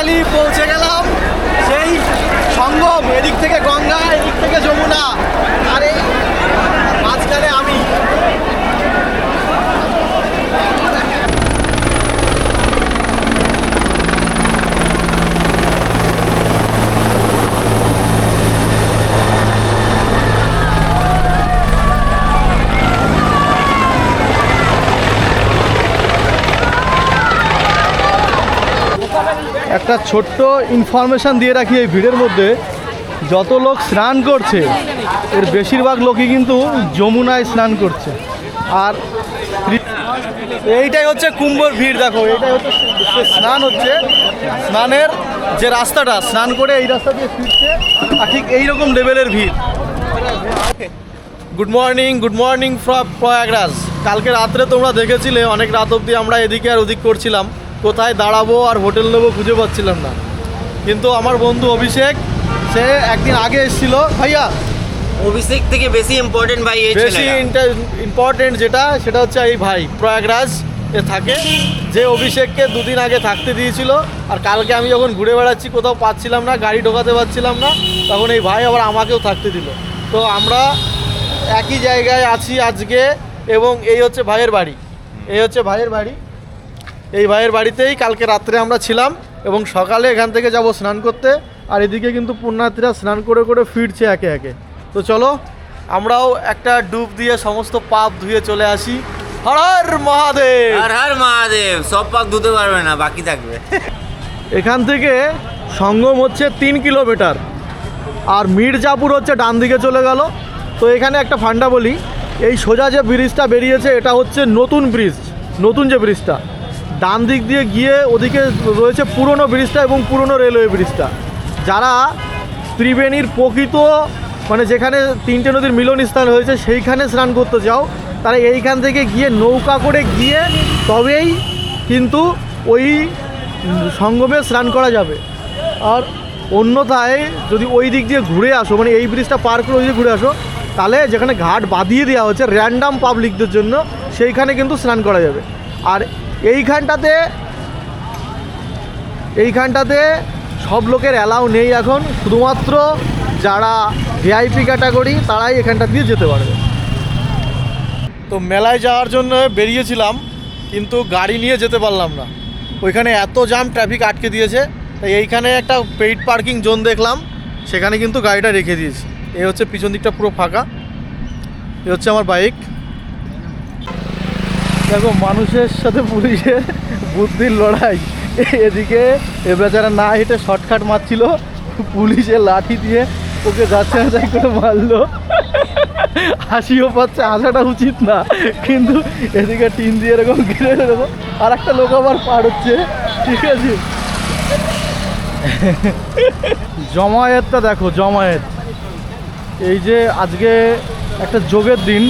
Finally পৌঁছে গেলাম সেই সঙ্গম। এদিক থেকে গঙ্গা, এদিক থেকে যমুনা, আর এই মাঝখানে আমি। একটা ছোট্ট ইনফরমেশান দিয়ে রাখি, এই ভিড়ের মধ্যে যত লোক স্নান করছে এর বেশিরভাগ লোকই কিন্তু যমুনায় স্নান করছে। আর এইটাই হচ্ছে কুম্ভর ভিড়। দেখো, এইটাই হচ্ছে স্নান হচ্ছে, স্নানের যে রাস্তাটা, স্নান করে এই রাস্তা দিয়ে ফিরছে, আর ঠিক এইরকম লেভেলের ভিড়। Good morning from Prayagraj. কালকে রাত্রে তোমরা দেখেছিলে অনেক রাত অবধি আমরা এদিকে আর ওদিক করছিলাম, কোথায় দাঁড়াবো আর হোটেল নেবো খুঁজে পাচ্ছিলাম না। কিন্তু আমার বন্ধু অভিষেক, সে একদিন আগে এসেছিল। ভাইয়া, অভিষেক থেকে বেশি ইম্পর্টেন্ট ভাই এই বেশি ইম্পর্টেন্ট যেটা, সেটা হচ্ছে এই ভাই প্রয়াগরাজ এ থাকে, যে অভিষেককে দুদিন আগে থাকতে দিয়েছিল। আর কালকে আমি যখন ঘুরে বেড়াচ্ছি, কোথাও পাচ্ছিলাম না, গাড়ি ঢোকাতে পারছিলাম না, তখন এই ভাই আবার আমাকেও থাকতে দিল। তো আমরা একই জায়গায় আছি আজকে, এবং এই হচ্ছে ভাইয়ের বাড়ি। এই ভাইয়ের বাড়িতেই কালকে রাত্রে আমরা ছিলাম, এবং সকালে এখান থেকে যাব স্নান করতে। আর এদিকে কিন্তু পুণ্যার্থীরা স্নান করে করে ফিরছে একে একে। তো চলো আমরাও একটা ডুব দিয়ে সমস্ত পাপ ধুয়ে চলে আসি। হর হর মহাদেব। হর হর মহাদেব। সব পাক ধুতে পারবে না, বাকি থাকবে। এখান থেকে সঙ্গম হচ্ছে 3 কিলোমিটার, আর মির্জাপুর হচ্ছে ডান দিকে চলে গেল। তো এখানে একটা ফান্ডা বলি, এই সোজা যে ব্রিজটা বেরিয়েছে এটা হচ্ছে নতুন ব্রিজ। নতুন যে ব্রিজটা, ডান দিক দিয়ে গিয়ে ওদিকে রয়েছে পুরনো ব্রিজটা এবং পুরনো রেলওয়ে ব্রিজটা। যারা ত্রিবেণীর প্রকৃত মানে যেখানে 3টে নদীর মিলনস্থান হয়েছে সেইখানে স্নান করতে চাও, তারা এইখান থেকে গিয়ে নৌকা করে গিয়ে তবেই কিন্তু ওই সঙ্গমে স্নান করা যাবে। আর অন্যথায় যদি ওই দিক দিয়ে ঘুরে আসো, মানে এই ব্রিজটা পার করে ওই দিকে ঘুরে আসো, তাহলে যেখানে ঘাট বাঁধিয়ে দেওয়া হচ্ছে র্যান্ডাম পাবলিকদের জন্য, সেইখানে কিন্তু স্নান করা যাবে। আর এইখানটাতে সব লোকের অ্যালাউ নেই এখন, শুধুমাত্র যারা ভিআইপি ক্যাটাগরি তারাই এখানটা দিয়ে যেতে পারবে। তো মেলায় যাওয়ার জন্য বেরিয়েছিলাম, কিন্তু গাড়ি নিয়ে যেতে পারলাম না, ওইখানে এত জাম, ট্রাফিক আটকে দিয়েছে। তাই এইখানে একটা পেইড পার্কিং জোন দেখলাম, সেখানে কিন্তু গাড়িটা রেখে দিয়েছি। এই হচ্ছে পিছন দিকটা পুরো ফাঁকা। এই হচ্ছে আমার বাইক। দেখো, মানুষের সাথে পুলিশের বুদ্ধির লড়াই। এদিকে এ বেচারা না হেঁটে শর্টকাট মারছিল, পুলিশের লাঠি দিয়ে ওকে যাচ্ছে না যাই করে মারলো। হাসিও পাচ্ছে, হাসাটা উচিত না, কিন্তু এদিকে টিন দিয়ে এরকম ঘিরে এরকম আর একটা লোক আবার পার হচ্ছে। ঠিক আছে, জমায়েতটা দেখো, জমায়েত। এই যে আজকে একটা যোগের দিন,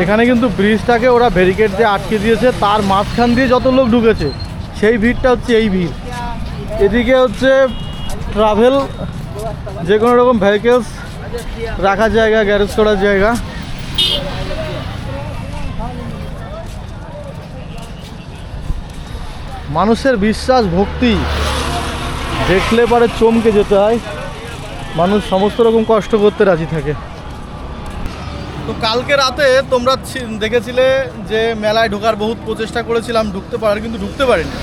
এখানে কিন্তু ব্রিজটাকে ওরা ব্যারিকেড দিয়ে আটকে দিয়েছে, তার মাঝখান দিয়ে যত লোক ঢুকেছে সেই ভিড়টা হচ্ছে এই ভিড়। এদিকে হচ্ছে ট্রাভেল, যে কোনো রকম ভেহিকেলস রাখার জায়গা, গ্যারেজ করার জায়গা। মানুষের বিশ্বাস, ভক্তি দেখলে পরে চমকে যেতে হয়। মানুষ সমস্ত রকম কষ্ট করতে রাজি থাকে। তো কালকে রাতে তোমরা দেখেছিলে যে মেলায় ঢোকার বহুত প্রচেষ্টা করেছিলাম ঢুকতে পারার, কিন্তু ঢুকতে পারিনি।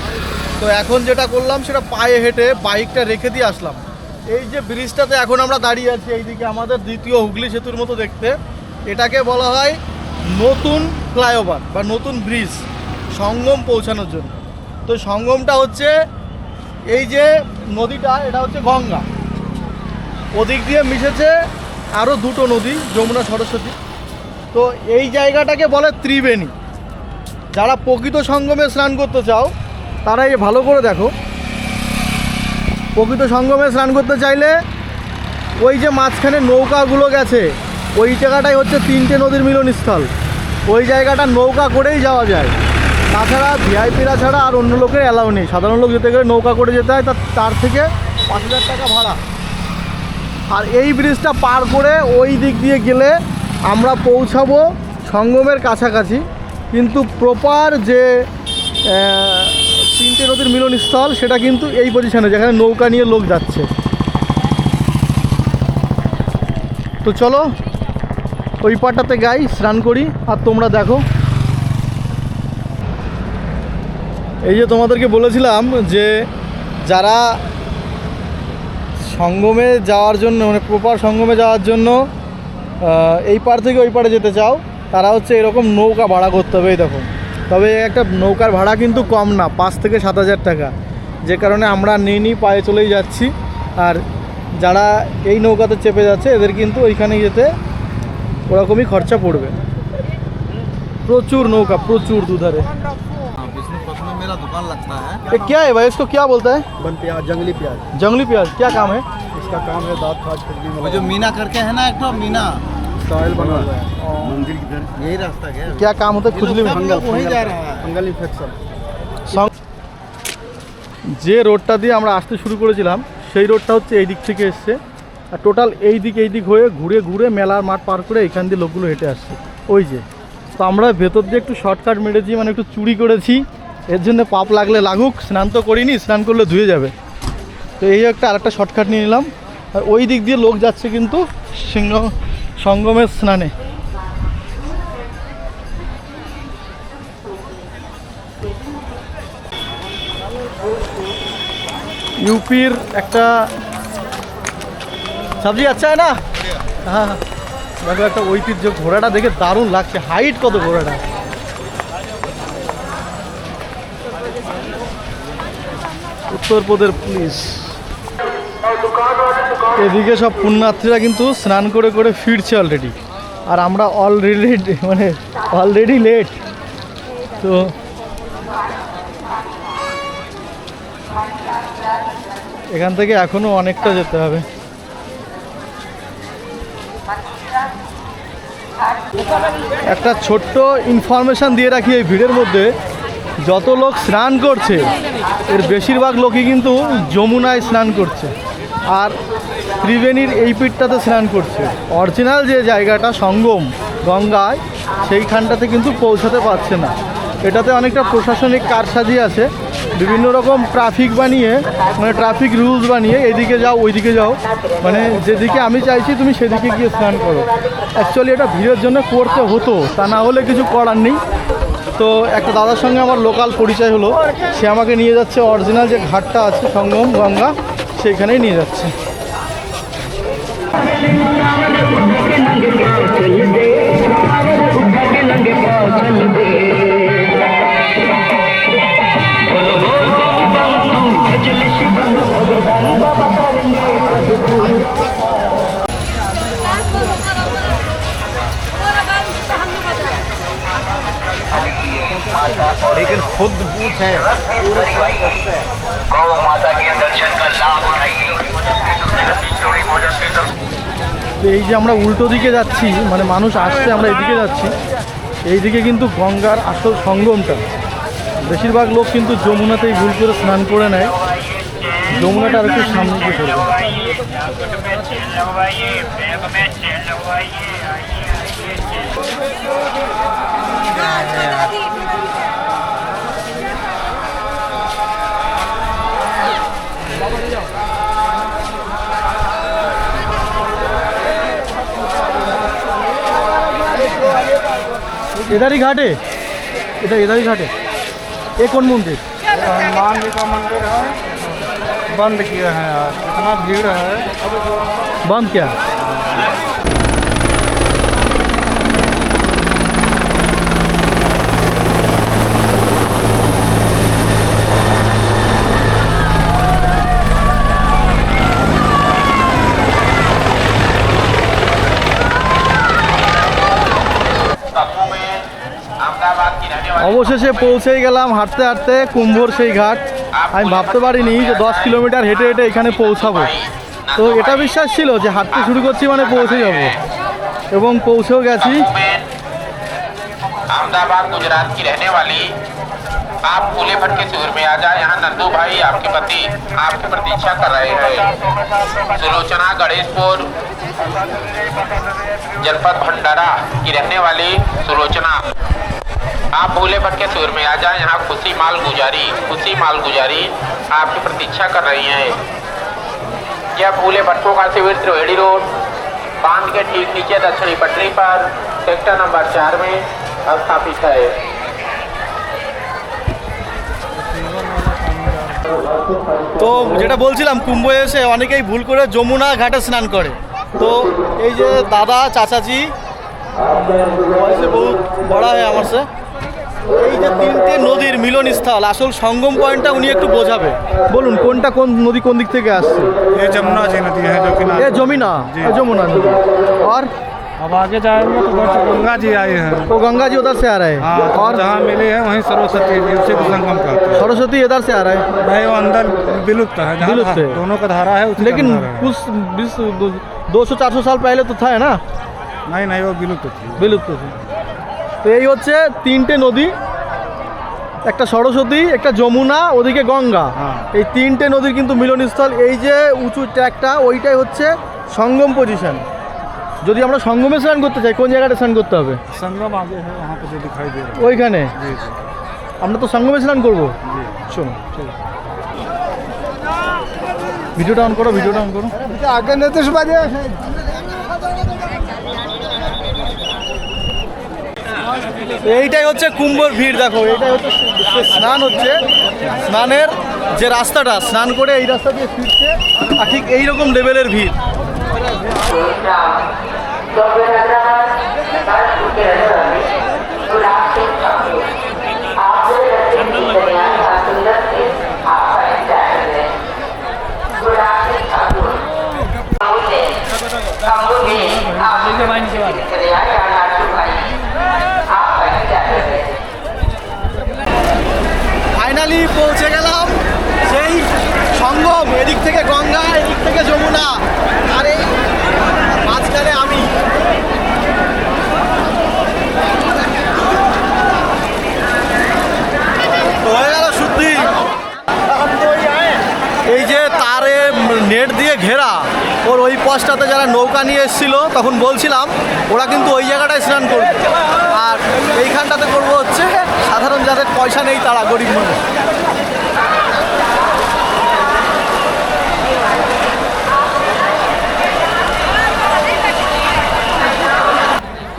তো এখন যেটা করলাম সেটা পায়ে হেঁটে বাইকটা রেখে দিয়ে আসলাম। এই যে ব্রিজটাতে এখন আমরা দাঁড়িয়ে আছি, এইদিকে আমাদের দ্বিতীয় হুগলি সেতুর মতো দেখতে, এটাকে বলা হয় নতুন ফ্লাইওভার বা নতুন ব্রিজ সঙ্গম পৌঁছানোর জন্য। তো সঙ্গমটা হচ্ছে এই যে নদীটা, এটা হচ্ছে গঙ্গা, ওদিক দিয়ে মিশেছে আরও দুটো নদী, যমুনা, সরস্বতী। তো এই জায়গাটাকে বলে ত্রিবেণী। যারা প্রকৃত সঙ্গমে স্নান করতে চাও তারা এই ভালো করে দেখো, প্রকৃত সঙ্গমে স্নান করতে চাইলে ওই যে মাঝখানে নৌকাগুলো গেছে, ওই জায়গাটাই হচ্ছে 3টে নদীর মিলনস্থল। ওই জায়গাটা নৌকা করেই যাওয়া যায়, তাছাড়া ভিআইপিরা ছাড়া আর অন্য লোকের অ্যালাউ নেই। সাধারণ লোক যেতে গেলে নৌকা করে যেতে হয়, তার থেকে 5,000 টাকা ভাড়া। আর এই ব্রিজটা পার করে ওই দিক দিয়ে গেলে আমরা পৌঁছাবো সঙ্গমের কাছাকাছি, কিন্তু প্রপার যে তিনটে নদীর মিলনস্থল, সেটা কিন্তু এই পজিশনে যেখানে নৌকা নিয়ে লোক যাচ্ছে। তো চলো ওই পাটাতে গাই স্নান করি, আর তোমরা দেখো। এই যে তোমাদেরকে বলেছিলাম যে যারা সঙ্গমে যাওয়ার জন্য মানে প্রপার সঙ্গমে যাওয়ার জন্য এই পার থেকে ওই পারে যেতে চাও, তারা হচ্ছে এরকম নৌকা ভাড়া করতে হবে। এই দেখো, তবে একটা নৌকার ভাড়া কিন্তু কম না, 5 থেকে 7,000 টাকা। যে কারণে আমরা নিয়ে পায়ে চলেই যাচ্ছি। আর যারা এই নৌকাতে চেপে যাচ্ছে এদের কিন্তু ওইখানে যেতে ওরকমই খরচা পড়বে। প্রচুর নৌকা, প্রচুর দুধারে। में मेरा दुकान लगता है। ये क्या है भाई, इसको क्या बोलता है? बन प्याज, जंगली प्याज। जंगली प्याज क्या काम है? इसका काम है दांत खाज खुजली में। वो जो मीना करके है ना, एक तो मीना स्टाइल बना हुआ है मंदिर की तरफ, यही रास्ता है। क्या काम होता है खुजली में? वहीं जा रहा है, फंगल इन्फेक्शन। যে রোডটা দিয়ে আমরা আসতে শুরু করেছিলাম সেই রোডটা হচ্ছে এই দিক থেকে এসছে, আর টোটাল এই দিক হয়ে ঘুরে ঘুরে মেলার মাঠ পার করে এখান দিয়ে লোকগুলো হেঁটে আসছে ওই যে। তো আমরা ভেতর দিয়ে একটু শর্টকাট মেরেছি, মানে একটু চুরি করেছি। এর জন্য পাপ লাগলে লাগুক, স্নান তো করিনি, স্নান করলে ধুয়ে যাবে। তো এই একটা আরেকটা শর্টকাট নিয়ে নিলাম। আর ওই দিক দিয়ে লোক যাচ্ছে কিন্তু সঙ্গমের স্নানে। यूपीर একটা সবজি আচ্ছা है ना? হ্যাঁ দেখো একটা ঐতিহ্য, ঘোড়াটা দেখে দারুণ লাগছে। হাইট কত ঘোড়াটা! উত্তরপ্রদেশ পুলিশ। এদিকে সব পুণ্যার্থীরা কিন্তু স্নান করে করে ফিরছে অলরেডি, আর আমরা অলরেডি লেট। তো এখান থেকে এখনো অনেকটা যেতে হবে। একটা ছোট্ট ইনফরমেশান দিয়ে রাখি, এই ভিড়ের মধ্যে যত লোক স্নান করছে এর বেশিরভাগ লোকই কিন্তু যমুনায় স্নান করছে, আর ত্রিবেণীর এই পিঠটাতে স্নান করছে। অরিজিনাল যে জায়গাটা সঙ্গম গঙ্গায়, সেইখানটাতে কিন্তু পৌঁছাতে পারছে না। এটাতে অনেকটা প্রশাসনিক কারসাজি আছে, বিভিন্ন রকম ট্রাফিক বানিয়ে, মানে ট্রাফিক রুলস বানিয়ে এদিকে যাও ওইদিকে যাও, মানে যেদিকে আমি চাইছি তুমি সেদিকে গিয়ে স্নান করো। অ্যাকচুয়ালি এটা ভিড়ের জন্য করতে হতো, তা না হলে কিছু করার নেই। তো একটা দাদার সঙ্গে আমার লোকাল পরিচয় হলো, সে আমাকে নিয়ে যাচ্ছে অরিজিনাল যে ঘাটটা আছে সঙ্গম গঙ্গা, সেইখানেই নিয়ে যাচ্ছে। लेकिन खुद बूथ है। गौ माता के दर्शन का लाभ उठाइए। এই যে আমরা উল্টো দিকে যাচ্ছি, মানে মানুষ আসছে, আমরা এদিকে যাচ্ছি, এইদিকে কিন্তু গঙ্গার আসল সঙ্গমটা। বেশিরভাগ লোক কিন্তু যমুনাতেই ভুল করে স্নান করে নেয়, যমুনাটা আর একটু সামনে গিয়ে পড়বে। इधर ही घाट है, इधर ही घाट है। ये कौन मंदिर? हनुमान जी का मंदिर है, बंद किया है यार, इतना भीड़ है। बंद क्या? অবশেষে পৌঁছেই গেলাম হাঁটতে হাঁটতে কুম্ভর সেই ঘাট। আমি ভাবতে পারিনি যে 10 কিলোমিটার হেঁটে হেঁটে এখানে পৌঁছাবো। তো এটা বিশ্বাস ছিল যে হাঁটতে শুরু করছি মানে পৌঁছে যাব, এবং পৌঁছেও গেছি। अहमदाबाद गुजरात की रहने वाली आप फूले भट्ट के शिविर में आ जाए। यहाँ नंदू भाई आपके पति आपकी प्रतीक्षा कर रहे हैं। सुलोचना गणेशपुर जनपद भंडारा की रहने वाली सुलोचना आप भूले भटके सूर में आ जाए, यहाँ खुशी माल गुजारी आपकी प्रतीक्षा कर रही है। यह भूले भटकों का शिविर त्रिवेणी रोड बांध के ठीक नीचे दक्षिणी पटरी पर सेक्टर नंबर 4 में स्थापित है। তো যেটা বলছিলাম, কুম্ভে এসে অনেকেই ভুল করে যমুনা ঘাটে স্নান করে। তো এই যে দাদা চাচাজি বয়সে বহুত বড় হয় আমার সে, এই যে তিনটে নদীর মিলনস্থল, আসল সঙ্গম পয়েন্টটা উনি একটু বোঝাবে। বলুন কোনটা কোন নদী কোন দিক থেকে আসছে? ये जमुना जी नदी है जो कि ये जमुना, यमुना नदी। और अब आगे जाएंगे तो उधर से गंगा जी आए हैं। तो गंगा जी उधर से आ रहे हैं। हाँ, और जहाँ मिले हैं वहीं सरस्वती जी उसे भी संगम कहते हैं। सरस्वती इधर से आ रहा है, नहीं वो अंदर विलुप्त है, जहाँ विलुप्त है। दोनों का धारा है उसी लेकिन का अंदर है। कुछ 200-400 साल पहले तो था, है ना? नहीं वो विलुप्त थी। বিলুপ্ত ছিল। তো এই হচ্ছে তিনটে নদী, একটা সরস্বতী, একটা যমুনা, ওদিকে গঙ্গা। হ্যাঁ। এই তিনটে নদীর কিন্তু মিলনস্থল। এই যে উঁচু ট্র্যাকটা, ওইটাই হচ্ছে সঙ্গম পজিশন। যদি আমরা সঙ্গমে স্নান করতে চাই, কোন জায়গাটা স্নান করতে হবে? संगम आगे है वहाँ पे जो दिखाई दे रहा ওইখানে है। जी जी আমরা তো সঙ্গমে স্নান করবো। जी। শোনো, ভিডিওটা অন করো, ভিডিওটা অন করো। आगे नहीं तो बाजे এইটাই হচ্ছে কুম্ভর ভিড়। দেখো, এইটাই হচ্ছে স্নান হচ্ছে, স্নানের যে রাস্তাটা, স্নান করে এই রাস্তা দিয়ে ফিরছে, আর ঠিক এইরকম লেভেলের ভিড়। ফাইনালি পৌঁছে গেলাম সেই সঙ্গম। এদিক থেকে গঙ্গা, এদিক থেকে যমুনা, আর এই মাঝখানে আমি। তো হয়ে গেল শুদ্ধি। এই যে তারে নেট দিয়ে ঘেরা, ওর ওই পাশটাতে যারা নৌকা নিয়ে এসেছিলো, তখন বলছিলাম ওরা কিন্তু ওই জায়গাটায় স্নান করবে, আর এইখানটাতে করবো হচ্ছে সাধারণ যাদের পয়সা নেই, তারা গরিব মানুষ।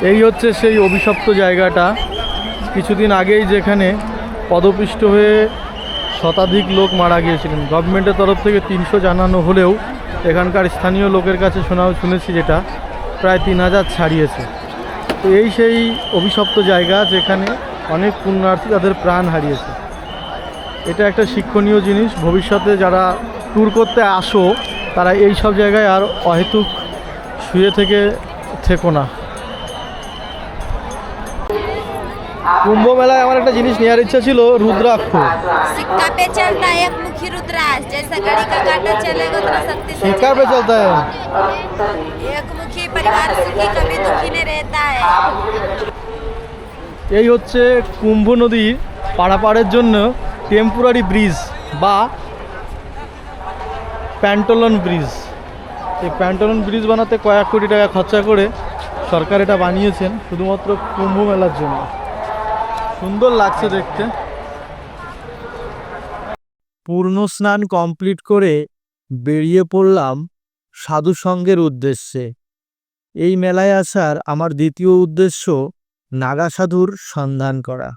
এই হচ্ছে সেই অভিশপ্ত জায়গাটা। কিছুদিন আগেই যেখানে পদপিষ্ট হয়ে শতাধিক লোক মারা গিয়েছিলেন। গভর্নমেন্টের তরফ থেকে 300 জানানো হলেও এখানকার স্থানীয় লোকের কাছে শুনেছি যেটা প্রায় 3000 ছাড়িয়েছে। তো এই সেই অভিশপ্ত জায়গা যেখানে অনেক পুণ্যার্থী তাদের প্রাণ হারিয়েছে। এটা একটা শিক্ষণীয় জিনিস। ভবিষ্যতে যারা ট্যুর করতে আসো, তারা এই সব জায়গায় আর অহেতুক শুয়ে থেকো না। কুম্ভ মেলায় আমার একটা জিনিস নেওয়ার ইচ্ছা ছিল, রুদ্রাক্ষ। सिक्का पे चलता है एक मुखी रुद्राक्ष, जैसा घड़ी का काटा चलेगा उतना शक्ति से सिक्का पे चलता है। एक मुखी परिवार सुखी कभी दुखी नहीं रहता है। এই হচ্ছে কুম্ভ নদী পারাপারের জন্য টেম্পোরারি ব্রিজ বা প্যান্টোলন ব্রিজ। এই প্যান্টোলন ব্রিজ বানাতে কয়েক কোটি টাকা খরচা করে সরকার এটা বানিয়েছেন শুধুমাত্র কুম্ভ মেলার জন্য। সুন্দর লাগছে দেখতে। পূর্ণ স্নান কমপ্লিট করে বেরিয়ে পড়লাম সাধু সঙ্গের উদ্দেশ্যে। এই মেলায় আসার আমার দ্বিতীয় উদ্দেশ্য নাগা সাধুর সন্ধান করা।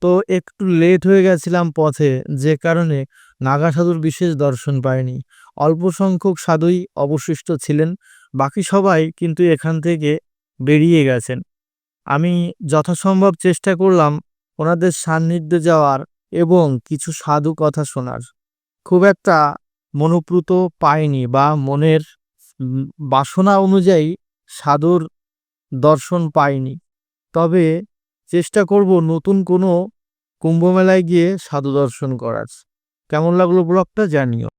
তো একটু লেট হয়ে গেছিলাম পথে, যে কারণে নাগা সাধুর বিশেষ দর্শন পাইনি। অল্প সংখ্যক সাধুই অবশিষ্ট ছিলেন, বাকি সবাই কিন্তু এখান থেকে বেরিয়ে গেছেন। আমি যথাসম্ভব চেষ্টা করলাম ওনাদের সান্নিধ্যে যাওয়ার এবং কিছু সাধু কথা শোনার। খুব একটা মনোপ্রুত পাইনি বা মনের বাসনা অনুযায়ী সাধুর দর্শন পাইনি। তবে চেষ্টা করব নতুন কোনো কুম্ভ মেলায় গিয়ে সাধু দর্শন করার। কেমন লাগলো ব্লগটা জানিও।